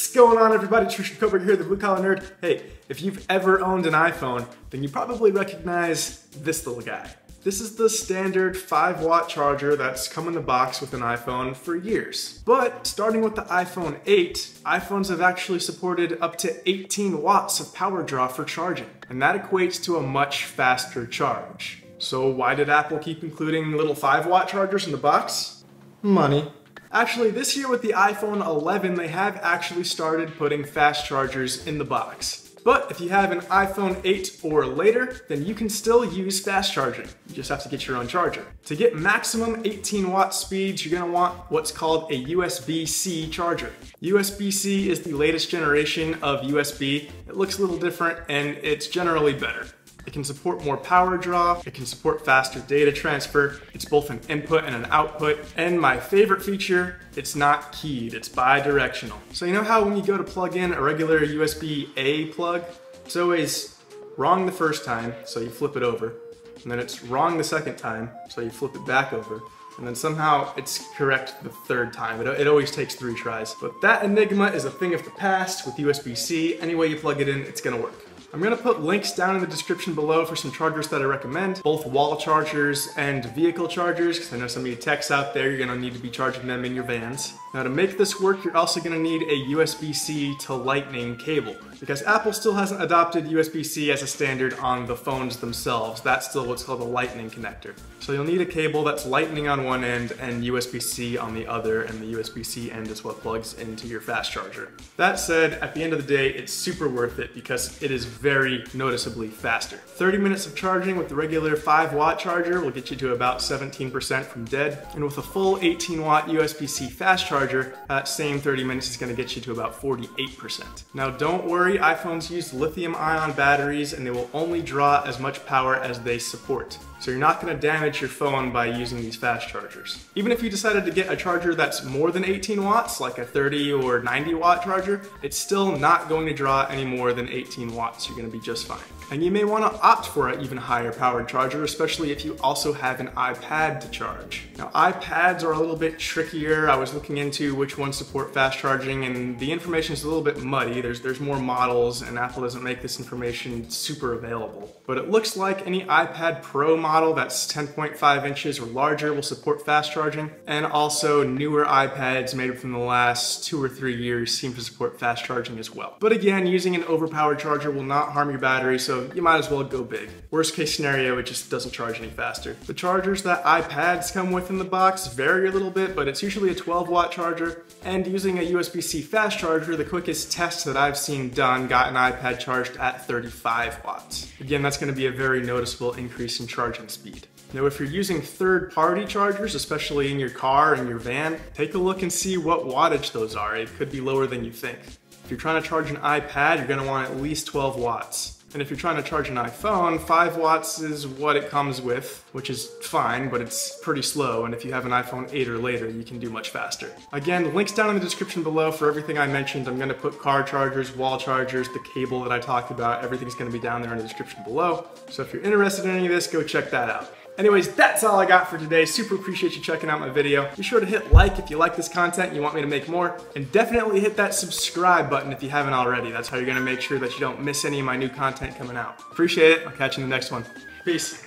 What's going on, everybody? Tristan Koberg here, the Blue Collar Nerd. Hey, if you've ever owned an iPhone, then you probably recognize this little guy. This is the standard 5-watt charger that's come in the box with an iPhone for years. But starting with the iPhone 8, iPhones have actually supported up to 18 watts of power draw for charging, and that equates to a much faster charge. So why did Apple keep including little 5-watt chargers in the box? Money. Actually, this year with the iPhone 11, they have actually started putting fast chargers in the box. But if you have an iPhone 8 or later, then you can still use fast charging. You just have to get your own charger. To get maximum 18-watt speeds, you're gonna want what's called a USB-C charger. USB-C is the latest generation of USB. It looks a little different and it's generally better. It can support more power draw, it can support faster data transfer, it's both an input and an output, and my favorite feature, it's not keyed, it's bi-directional. So you know how when you go to plug in a regular USB-A plug, it's always wrong the first time, so you flip it over, and then it's wrong the second time, so you flip it back over, and then somehow it's correct the third time. It always takes 3 tries. But that enigma is a thing of the past with USB-C. Any way you plug it in, it's gonna work. I'm gonna put links down in the description below for some chargers that I recommend, both wall chargers and vehicle chargers, because I know some of you techs out there, you're gonna need to be charging them in your vans. Now to make this work, you're also gonna need a USB-C to Lightning cable, because Apple still hasn't adopted USB-C as a standard on the phones themselves. That's still what's called a Lightning connector. So you'll need a cable that's Lightning on one end and USB-C on the other, and the USB-C end is what plugs into your fast charger. That said, at the end of the day, it's super worth it because it is very noticeably faster. 30 minutes of charging with the regular 5-watt charger will get you to about 17% from dead, and with a full 18-watt USB-C fast charger, that same 30 minutes is going to get you to about 48%. Now don't worry, iPhones use lithium-ion batteries and they will only draw as much power as they support. So you're not going to damage your phone by using these fast chargers. Even if you decided to get a charger that's more than 18 watts, like a 30 or 90 watt charger, it's still not going to draw any more than 18 watts. You're going to be just fine. And you may want to opt for an even higher powered charger, especially if you also have an iPad to charge. Now iPads are a little bit trickier. I was looking into which ones support fast charging and the information is a little bit muddy. There's more models and Apple doesn't make this information super available. But it looks like any iPad Pro model that's 10.5 inches or larger will support fast charging, and also newer iPads made within the last 2 or 3 years seem to support fast charging as well. But again, using an overpowered charger will not harm your battery, so you might as well go big. Worst case scenario, it just doesn't charge any faster. The chargers that iPads come with in the box vary a little bit, but it's usually a 12-watt charger, and using a USB-C fast charger, the quickest test that I've seen done got an iPad charged at 35 watts. Again, that's going to be a very noticeable increase in charging speed. Now, if you're using third-party chargers, especially in your car and your van, take a look and see what wattage those are. It could be lower than you think. If you're trying to charge an iPad, you're going to want at least 12 watts. And if you're trying to charge an iPhone, 5 watts is what it comes with, which is fine, but it's pretty slow. And if you have an iPhone 8 or later, you can do much faster. Again, links down in the description below for everything I mentioned. I'm going to put car chargers, wall chargers, the cable that I talked about. Everything's going to be down there in the description below. So if you're interested in any of this, go check that out. Anyways, that's all I got for today. Super appreciate you checking out my video. Be sure to hit like if you like this content and you want me to make more. And definitely hit that subscribe button if you haven't already. That's how you're gonna make sure that you don't miss any of my new content coming out. Appreciate it. I'll catch you in the next one. Peace.